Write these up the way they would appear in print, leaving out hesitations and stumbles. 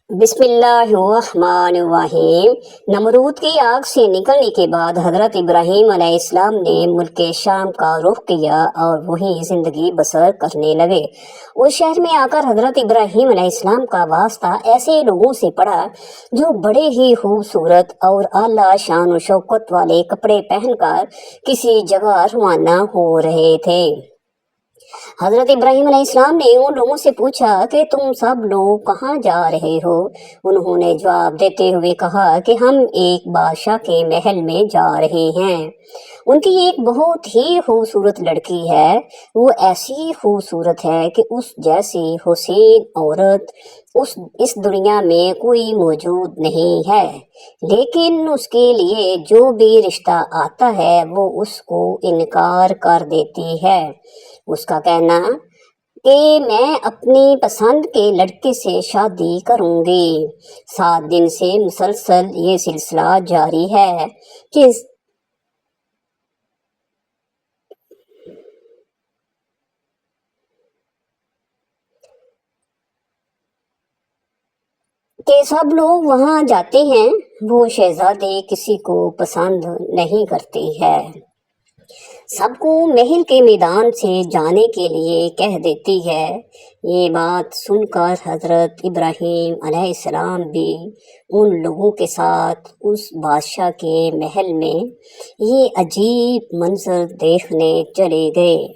बिस्मिल्लाहिर्रहमानिर्रहीम। नमरूद की आग से निकलने के बाद हज़रत इब्राहीम अलैहिस्सलाम ने मुल्क शाम का रुख किया और वहीं ज़िंदगी बसर करने लगे। उस शहर में आकर हज़रत इब्राहीम अलैहिस्सलाम का वास्ता ऐसे लोगों से पड़ा जो बड़े ही खूबसूरत और आला शान और शौकत वाले कपड़े पहनकर किसी जगह रवाना हो रहे थे। हजरत इब्राहीम अलैहिस्सलाम ने उन लोगों से पूछा कि तुम सब लोग कहाँ जा रहे हो। उन्होंने जवाब देते हुए कहा कि हम एक बादशाह के महल में जा रहे हैं। उनकी एक बहुत ही खूबसूरत लड़की है। वो ऐसी खूबसूरत है कि उस जैसी हुसैन औरत इस दुनिया में कोई मौजूद नहीं है। लेकिन उसके लिए जो भी रिश्ता आता है वो उसको इनकार कर देती है। उसका कहना कि मैं अपनी पसंद के लड़के से शादी करूंगी। 7 दिन से मुसलसल ये सिलसिला जारी है कि सब लोग वहां जाते हैं। वो शहजादे किसी को पसंद नहीं करती है। सबको महल के मैदान से जाने के लिए कह देती है। ये बात सुनकर हजरत इब्राहीम अलैहिस्सलाम भी उन लोगों के साथ उस बादशाह के महल में ये अजीब मंजर देखने चले गए।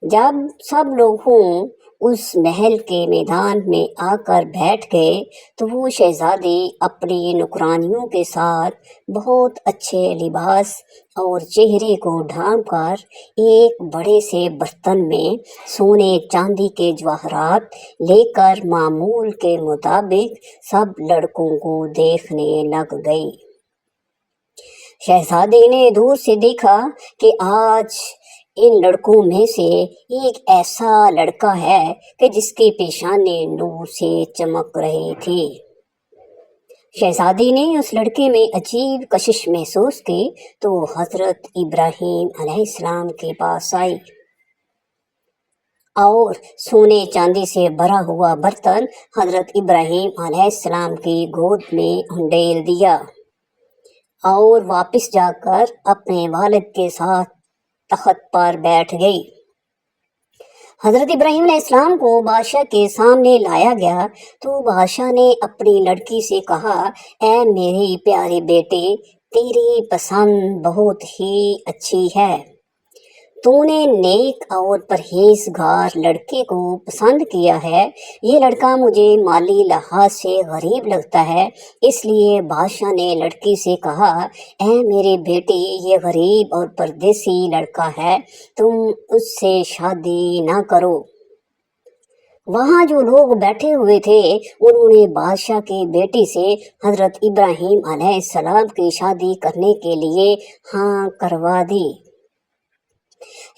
जब सब लोग उस महल के मैदान में आकर बैठ गए तो वो शहजादी अपनी नौकरानियों के साथ बहुत अच्छे लिबास और चेहरे को ढांप कर एक बड़े से बर्तन में सोने चांदी के जवाहरात लेकर मामूल के मुताबिक सब लड़कों को देखने लग गई। शहजादे ने दूर से देखा कि आज इन लड़कों में से एक ऐसा लड़का है कि जिसके पेशाने नूर से चमक रही थी। शहजादी ने उस लड़के में अजीब कशिश महसूस की तो हजरत इब्राहीम अलैहिस्सलाम के पास आई और सोने चांदी से भरा हुआ बर्तन हजरत इब्राहीम अलैहिस्सलाम की गोद में उंडेल दिया और वापस जाकर अपने वालिद के साथ तख्त पर बैठ गई। हजरत इब्राहीम अलैहिस्सलाम को बादशाह के सामने लाया गया तो बादशाह ने अपनी लड़की से कहा, ऐ मेरी प्यारी बेटी, तेरी पसंद बहुत ही अच्छी है। तूने नेक और परहेजगार लड़के को पसंद किया है। ये लड़का मुझे माली लिहाज से गरीब लगता है, इसलिए बादशाह ने लड़की से कहा, ऐ मेरी बेटी, ये गरीब और परदेसी लड़का है, तुम उससे शादी ना करो। वहाँ जो लोग बैठे हुए थे उन्होंने बादशाह की बेटी से हजरत इब्राहीम अलैहिस्सलाम की शादी करने के लिए हाँ करवा दी।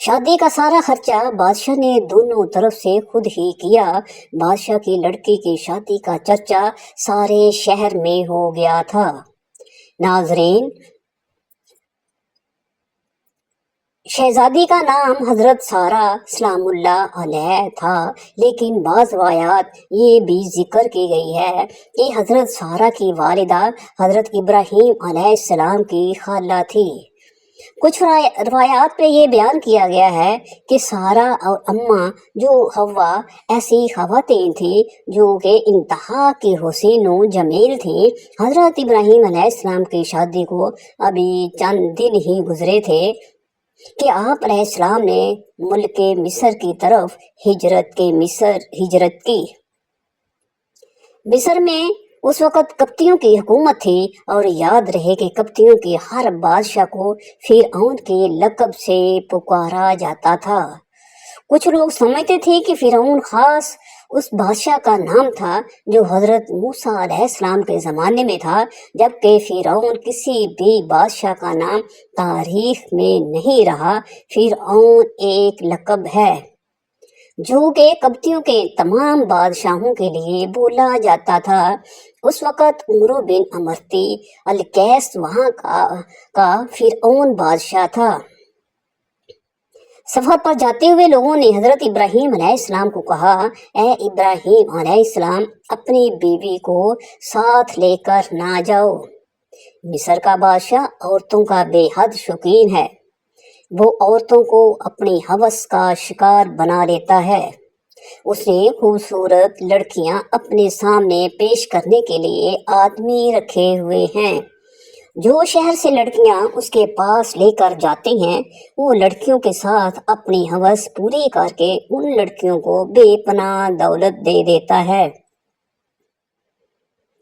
शादी का सारा खर्चा बादशाह ने दोनों तरफ से खुद ही किया। बादशाह की लड़की की शादी का चर्चा सारे शहर में हो गया था। नाजरीन, शहजादी का नाम हजरत सारा सलामुल्लाह अलैह था, लेकिन बाज़ रवायात ये भी जिक्र की गई है कि हजरत सारा की वालिदा हजरत इब्राहीम अलैहिस्सलाम की खाला थी। कुछ रवायात पे ये बयान किया गया है कि सारा और अम्मा जो हवा ऐसी खवातीन थी जो कि इंतहा की हुसैन व जमील थी। हजरत इब्राहीम अलैहिस्सलाम की शादी को अभी चंद दिन ही गुजरे थे कि आप अलैहिस्सलाम ने मुल्क मिस्र की तरफ हिजरत की। मिस्र में उस वक़्त कप्तियों की हुकूमत थी और याद रहे कि कप्तियों के हर बादशाह को फिरऔन के लक़ब से पुकारा जाता था। कुछ लोग समझते थे कि फिरऔन खास उस बादशाह का नाम था जो हजरत मूसा अलैहिस्सलाम के ज़माने में था, जबकि फिरऔन किसी भी बादशाह का नाम तारीख में नहीं रहा। फिरऔन एक लक़ब है जो कि कप्तियों के तमाम बादशाहों के लिए बोला जाता था। उस वक़्त उमर बिन अमरती अल-कैस वहाँ का फिरऔन बादशाह था। सफर पर जाते हुए लोगों ने हजरत इब्राहीम अलैहिस्सलाम को कहा, ए इब्राहीम अलैहिस्सलाम, अपनी बीवी को साथ लेकर ना जाओ। मिस्र का बादशाह औरतों का बेहद शौकीन है। वो औरतों को अपनी हवस का शिकार बना लेता है। उसने खूबसूरत लड़कियां अपने सामने पेश करने के लिए आदमी रखे हुए हैं। जो शहर से लड़कियां उसके पास लेकर जाते हैं, वो लड़कियों के साथ अपनी हवस पूरी करके उन लड़कियों को बेपनाह दौलत दे देता है।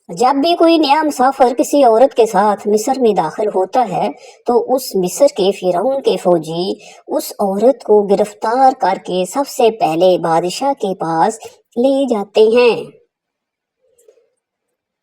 जब भी कोई नया मुसाफिर किसी औरत के साथ मिस्र में दाखिल होता है, तो उस मिस्र के फिरौन के फौजी उस औरत को गिरफ्तार करके सबसे पहले बादशाह के पास ले जाते हैं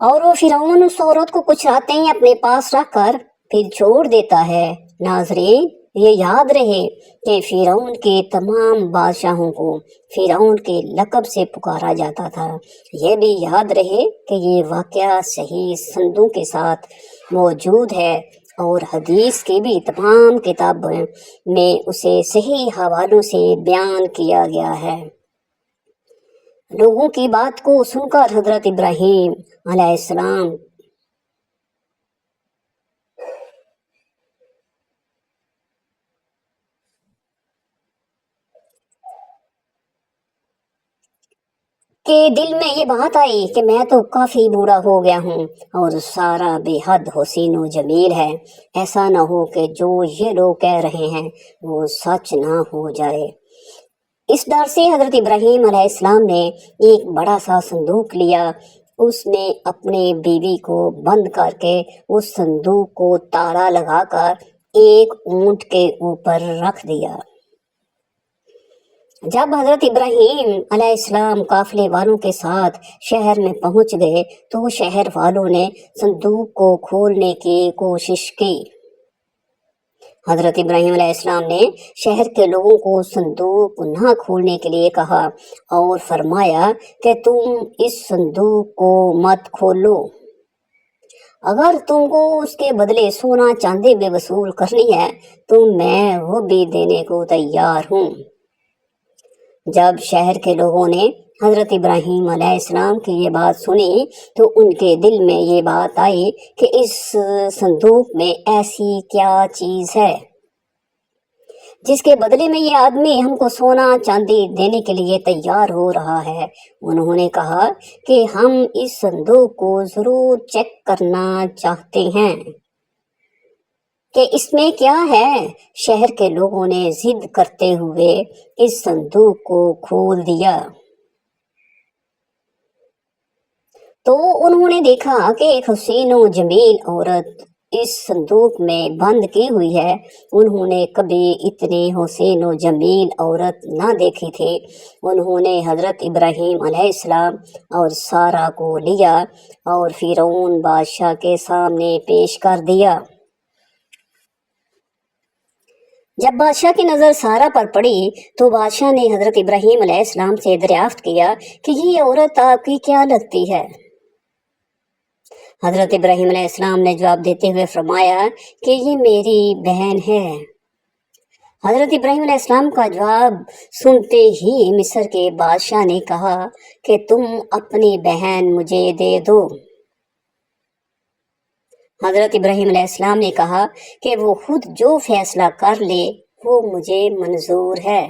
और वो फिरौन उस औरत को कुछ रातें ही अपने पास रखकर फिर छोड़ देता है। नाजरीन, ये याद रहे कि फिरौन के तमाम बादशाहों को फिरौन के लक़ब से पुकारा जाता था। ये भी याद रहे कि ये वाक़या सही संदों के साथ मौजूद है और हदीस की भी तमाम किताबों में उसे सही हवालों से बयान किया गया है। लोगों की बात को सुनकर हजरत इब्राहीम अलैहिस्सलाम के दिल में ये बात आई कि मैं तो काफी बूढ़ा हो गया हूँ और सारा बेहद हुसीन व जमील है। ऐसा ना हो कि जो ये लोग कह रहे हैं वो सच ना हो जाए। इस डर से हजरत इब्राहीम अलैहिस्सलाम ने एक बड़ा सा संदूक लिया। उसने अपने बीवी को बंद करके उस संदूक को ताला लगाकर एक ऊंट के ऊपर रख दिया। जब हजरत इब्राहीम अलैहिस्सलाम काफिले वालों के साथ शहर में पहुंच गए, तो शहर वालों ने संदूक को खोलने की कोशिश की। हजरत इब्राहीम अलैहिस्सलाम ने शहर के लोगों को संदूक ना खोलने के लिए कहा और फरमाया कि तुम इस संदूक को मत खोलो। अगर तुमको उसके बदले सोना चांदी भी वसूल करनी है तो मैं वो भी देने को तैयार हूँ। जब शहर के लोगों ने हजरत इब्राहीम अलैहिस्सलाम की ये बात सुनी, तो उनके दिल में ये बात आई कि इस संदूक में ऐसी क्या चीज है जिसके बदले में ये आदमी हमको सोना चांदी देने के लिए तैयार हो रहा है। उन्होंने कहा कि हम इस संदूक को जरूर चेक करना चाहते हैं कि इसमें क्या है। शहर के लोगों ने जिद करते हुए इस संदूक को खोल दिया, तो उन्होंने देखा कि एक हसीन व जमील औरत इस संदूक में बंद की हुई है। उन्होंने कभी इतनी हसीन व जमील औरत ना देखी थी। उन्होंने हजरत इब्राहीम अलैहिस्सलाम और सारा को लिया और फिरौन बादशाह के सामने पेश कर दिया। जब बादशाह की नजर सारा पर पड़ी, तो बादशाह ने हजरत इब्राहीम अलैहिस्सलाम से दरियाफ्त किया कि ये औरत आपकी क्या लगती है। हजरत इब्राहीम अलैहिस्सलाम ने जवाब देते हुए फरमाया कि ये मेरी बहन है। हजरत इब्राहीम अलैहिस्सलाम का जवाब सुनते ही मिस्र के बादशाह ने कहा कि तुम अपनी बहन मुझे दे दो। हजरत इब्राहीम अलैहिस्सलाम ने कहा कि वो खुद जो फैसला कर ले वो मुझे मंजूर है।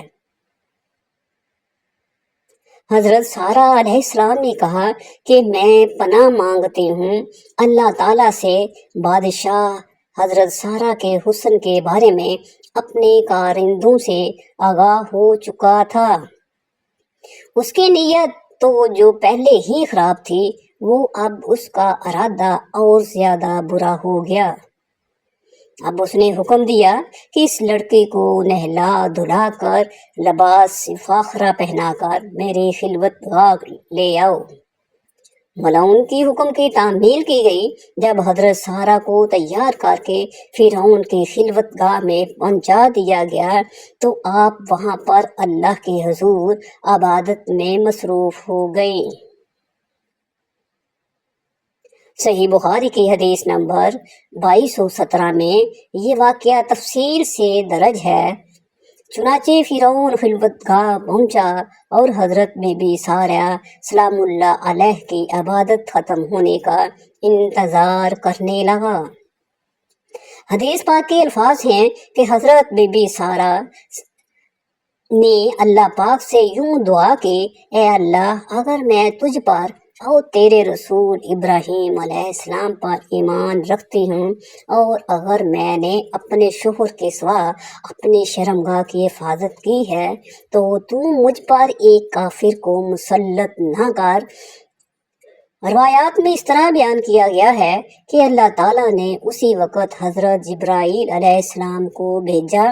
हजरत सारा अलैहिस्सलाम ने कहा कि मैं पनाह मांगती हूँ अल्लाह ताला से। बादशाह हजरत सारा के हुस्न के बारे में अपने कारिंदों से आगाह हो चुका था। उसकी नीयत तो जो पहले ही खराब थी, वो अब उसका इरादा और ज्यादा बुरा हो गया। अब उसने हुक्म दिया कि इस लड़की को नहला धुला कर लिबास फाखरा पहनाकर मेरी खिलवतगाह ले आओ। मलाउन की हुक्म की तामील की गई। जब हजरत सारा को तैयार करके फिरौन की खिलवतगाह में पहुंचा दिया गया, तो आप वहां पर अल्लाह के हुजूर इबादत में मसरूफ हो गई। सही बुखारी की हदीस नंबर 2217 में ये वाक़या तफसील से दर्ज है। चुनाचे फिरौन खिलवतगाह पहुंचा और हजरत बीबी सारा सलामुल्लाह अलैह की इबादत खत्म होने का इंतजार करने लगा। हदीस पाक के अल्फाज हैं कि हजरत बीबी सारा ने अल्लाह पाक से यूं दुआ की, ए अल्लाह, अगर मैं तुझ पर और तेरे रसूल इब्राहीम अलैहिस्सलाम पर ईमान रखती हूँ और अगर मैंने अपने शोहर के सिवा अपनी शर्मगाह की हिफाजत की है तो तू मुझ पर एक काफिर को मुसल्लत न कर। रवायात में इस तरह बयान किया गया है कि अल्लाह ताला ने उसी वक़्त हज़रत जिब्राईल अलैहिस्सलाम को भेजा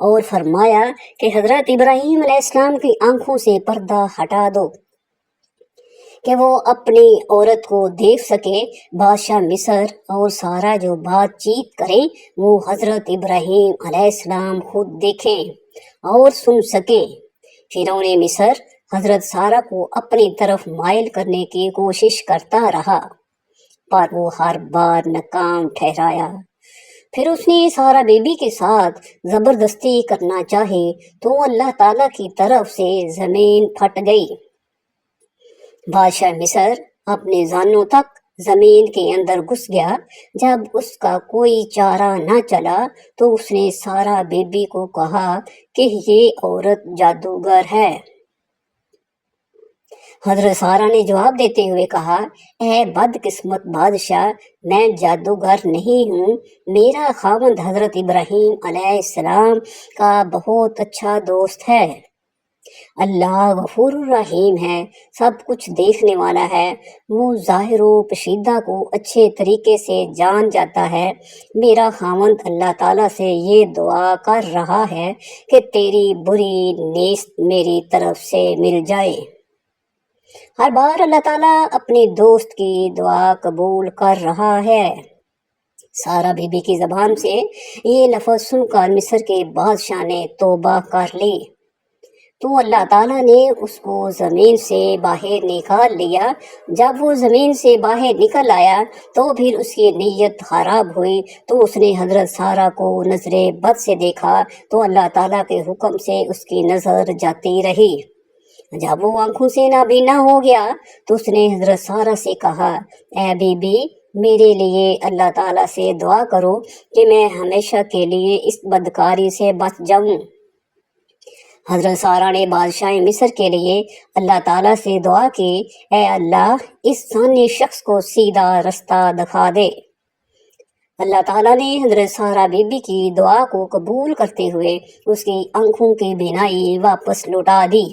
और फरमाया कि हज़रत इब्राहीम अलैहिस्सलाम की आंखों से पर्दा हटा दो कि वो अपनी औरत को देख सके। बादशाह मिस्र और सारा जो बातचीत करें वो हज़रत इब्राहीम अलैहिस्सलाम खुद देखें और सुन सके। फिरौने मिस्र हज़रत सारा को अपनी तरफ माइल करने की कोशिश करता रहा पर वो हर बार नाकाम ठहराया। फिर उसने सारा बीबी के साथ जबरदस्ती करना चाहे तो अल्लाह ताला की तरफ से जमीन फट गई। बादशाह मिस्र अपने जानों तक जमीन के अंदर घुस गया। जब उसका कोई चारा न चला तो उसने सारा बीबी को कहा कि ये औरत जादूगर है। हजरत सारा ने जवाब देते हुए कहा, ए बदकिस्मत बादशाह, मैं जादूगर नहीं हूँ। मेरा खावंद हजरत इब्राहीम अलैहिस्सलाम का बहुत अच्छा दोस्त है। अल्लाह गफूर रहीम है, सब कुछ देखने वाला है। वो ज़ाहिर व पोशीदा को अच्छे तरीके से जान जाता है। मेरा खावंद अल्लाह ताला से ये दुआ कर रहा है कि तेरी बुरी नीयत मेरी तरफ से मिल जाए। हर बार अल्लाह ताला अपने दोस्त की दुआ कबूल कर रहा है। सारा बीबी की ज़बान से ये लफ्ज़ सुनकर मिस्र के बादशाह ने तौबा कर ली तो अल्लाह ताला ने उसको ज़मीन से बाहर निकाल लिया। जब वो ज़मीन से बाहर निकल आया तो फिर उसकी नीयत ख़राब हुई तो उसने हज़रत सारा को नज़रे बद से देखा तो अल्लाह ताला के हुक्म से उसकी नज़र जाती रही। जब वो आंखों से नाबीना हो गया तो उसने हज़रत सारा से कहा, ए बीबी, मेरे लिए अल्लाह ताला से दुआ करो कि मैं हमेशा के लिए इस बदकारी से बच जाऊं। हज़रत सारा ने बादशाह मिस्र के लिए अल्लाह ताला से दुआ की, ए अल्लाह, इस जानी शख्स को सीधा रास्ता दिखा दे। अल्लाह ताला ने हज़रत सारा बीबी की दुआ को कबूल करते हुए उसकी आंखों की बीनाई वापस लौटा दी।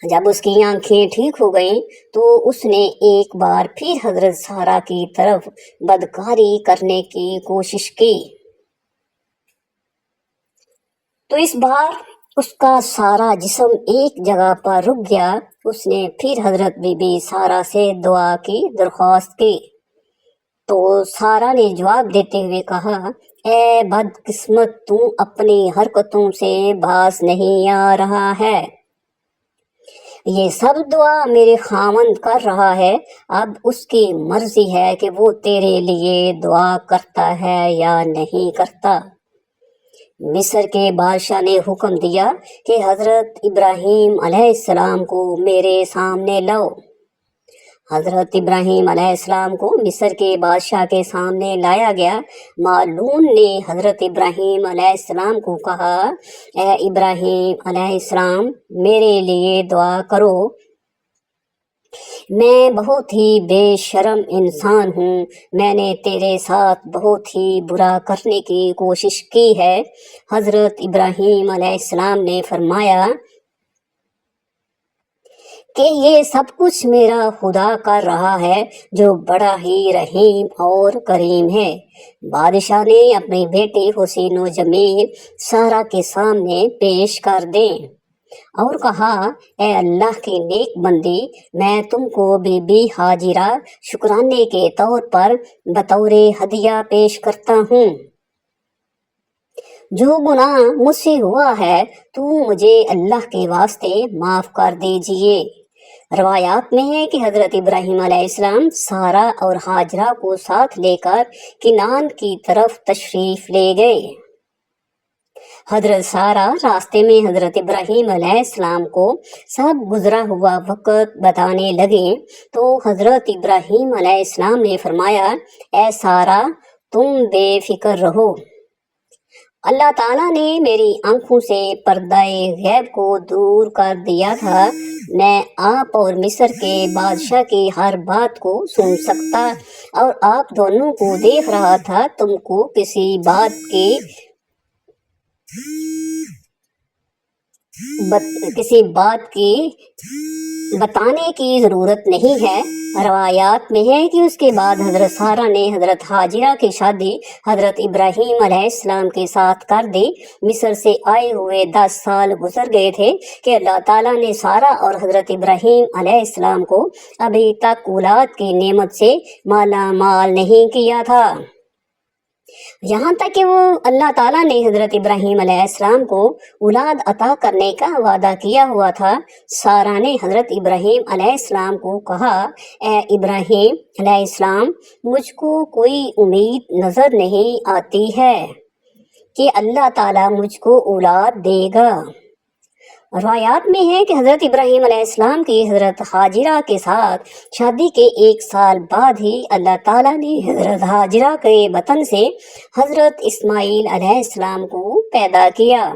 जब उसकी आंखें ठीक हो गईं तो उसने एक बार फिर हज़रत सारा की तरफ बदकारी करने की कोशिश की तो इस बार उसका सारा जिस्म एक जगह पर रुक गया। उसने फिर हज़रत बीबी सारा से दुआ की दरख्वास्त की तो सारा ने जवाब देते हुए कहा, ए बदकिस्मत, तू अपनी हरकतों से बाज नहीं आ रहा है। ये सब दुआ मेरे खामंद कर रहा है। अब उसकी मर्जी है कि वो तेरे लिए दुआ करता है या नहीं करता। मिस्र के बादशाह ने हुक्म दिया कि हज़रत इब्राहीम अलैहिस्सलाम को मेरे सामने लाओ। हज़रत इब्राहीम अलैहिस्सलाम को मिस्र के बादशाह के सामने लाया गया। मालून ने हज़रत इब्राहीम अलैहिस्सलाम को कहा, ए इब्राहीम अलैहिस्सलाम, मेरे लिए दुआ करो। मैं बहुत ही बेशर्म इंसान हूँ। मैंने तेरे साथ बहुत ही बुरा करने की कोशिश की है। हज़रत इब्राहीम अलैहिस्सलाम ने फरमाया कि ये सब कुछ मेरा खुदा कर रहा है जो बड़ा ही रहीम और करीम है। बादशाह ने अपनी बेटी हुसैन जमील सारा के सामने पेश कर दें और कहा, ए अल्लाह की नेक बंदी, मैं तुमको बीबी हाजिरा शुक्राने के तौर पर बतौरे हदिया पेश करता हूँ। जो गुनाह मुझसे हुआ है तो मुझे अल्लाह के वास्ते माफ़ कर दीजिए। रवायात में है कि हज़रत इब्राहीम अलैहिस्सलाम सारा और हाजरा को साथ लेकर किनान की तरफ तशरीफ़ ले गए। حضرت سارہ راستے میں حضرت ابراہیم علیہ السلام کو سب گزرا ہوا وقت بتانے لگے تو حضرت ابراہیم علیہ السلام نے فرمایا، اے سارہ تم بے فکر رہو، اللہ تعالیٰ نے میری آنکھوں سے پردہ غیب کو دور کر دیا تھا، میں آپ اور مصر کے بادشاہ کی ہر بات کو سن سکتا اور آپ دونوں کو دیکھ رہا تھا، تم کو کسی بات کی بتانے کی ضرورت نہیں ہے۔ روایات میں ہے کہ اس کے بعد حضرت سارہ نے حضرت ہاجرہ کی شادی حضرت ابراہیم علیہ السلام کے ساتھ کر دی۔ مصر سے آئے ہوئے 10 سال گزر گئے تھے کہ اللہ تعالیٰ نے سارہ اور حضرت ابراہیم علیہ السلام کو ابھی تک اولاد کی نعمت سے مالا مال نہیں کیا تھا، یہاں تک کہ وہ اللہ تعالیٰ نے حضرت ابراہیم علیہ السلام کو اولاد عطا کرنے کا وعدہ کیا ہوا تھا۔ سارہ نے حضرت ابراہیم علیہ السلام کو کہا، اے ابراہیم علیہ السلام، مجھ کو کوئی امید نظر نہیں آتی ہے کہ اللہ تعالیٰ مجھ کو اولاد دے گا۔ روایات میں ہے کہ حضرت ابراہیم علیہ السلام کی حضرت ہاجرہ کے ساتھ شادی کے 1 سال بعد ہی اللہ تعالیٰ نے حضرت ہاجرہ کے بطن سے حضرت اسماعیل علیہ السلام کو پیدا کیا۔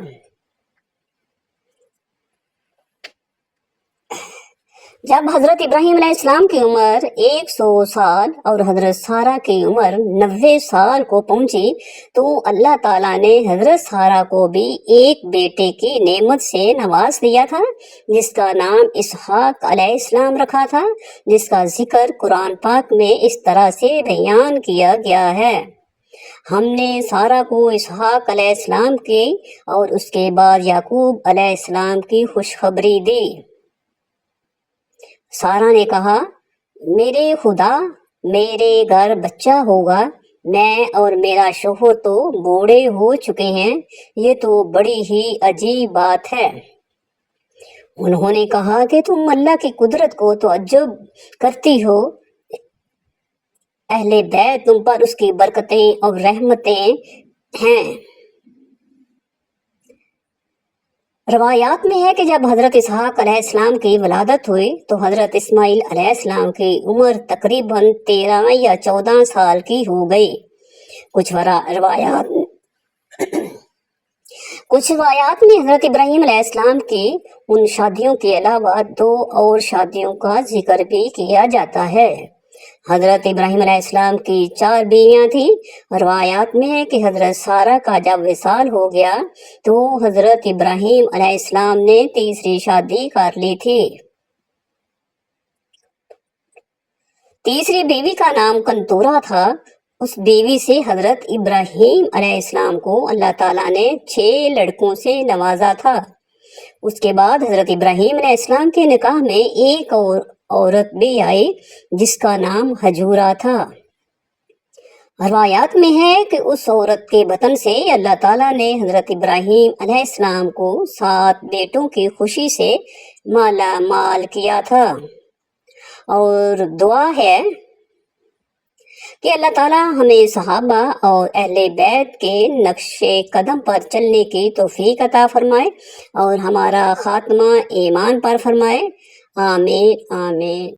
جب حضرت ابراہیم علیہ السلام کی عمر 100 سال اور حضرت سارہ کی عمر 90 سال کو پہنچی تو اللہ تعالیٰ نے حضرت سارہ کو بھی ایک بیٹے کی نعمت سے نواز دیا تھا، جس کا نام اسحاق علیہ السلام رکھا تھا، جس کا ذکر قرآن پاک میں اس طرح سے بیان کیا گیا ہے، ہم نے سارہ کو اسحاق علیہ السلام کی اور اس کے بعد یعقوب علیہ السلام کی خوشخبری دی۔ سارہ نے کہا، میرے خدا، میرے گھر بچہ ہوگا، میں اور میرا شوہر تو بوڑھے ہو چکے ہیں، یہ تو بڑی ہی عجیب بات ہے۔ انہوں نے کہا کہ تم اللہ کی قدرت کو تعجب کرتی ہو، اہل بیت تم پر اس کی برکتیں اور رحمتیں ہیں۔ روایات میں ہے کہ جب حضرت اسحاق علیہ السلام کی ولادت ہوئی تو حضرت اسماعیل علیہ السلام کی عمر تقریباً 13 یا 14 سال کی ہو گئی۔ کچھ روایات میں حضرت ابراہیم علیہ السلام کی ان شادیوں کے علاوہ 2 اور شادیوں کا ذکر بھی کیا جاتا ہے۔ حضرت ابراہیم علیہ السلام کی 4 بیویاں تھیں۔ روایات میں ہے کہ حضرت سارہ کا جب وصال ہو گیا تو حضرت ابراہیم علیہ السلام نے تیسری شادی کر لی تھی۔ تیسری بیوی کا نام کنتورہ تھا۔ اس بیوی سے حضرت ابراہیم علیہ السلام کو اللہ تعالیٰ نے 6 لڑکوں سے نوازا تھا۔ اس کے بعد حضرت ابراہیم علیہ السلام کے نکاح میں ایک اور عورت بھی آئی جس کا نام حجورہ تھا۔ روایات میں ہے کہ اس عورت کے بطن سے اللہ تعالیٰ نے حضرت ابراہیم علیہ السلام کو 7 بیٹوں کی خوشی سے مالا مال کیا تھا، اور دعا ہے کہ اللہ تعالیٰ ہمیں صحابہ اور اہل بیت کے نقش قدم پر چلنے کی توفیق عطا فرمائے اور ہمارا خاتمہ ایمان پر فرمائے، آمین آمین۔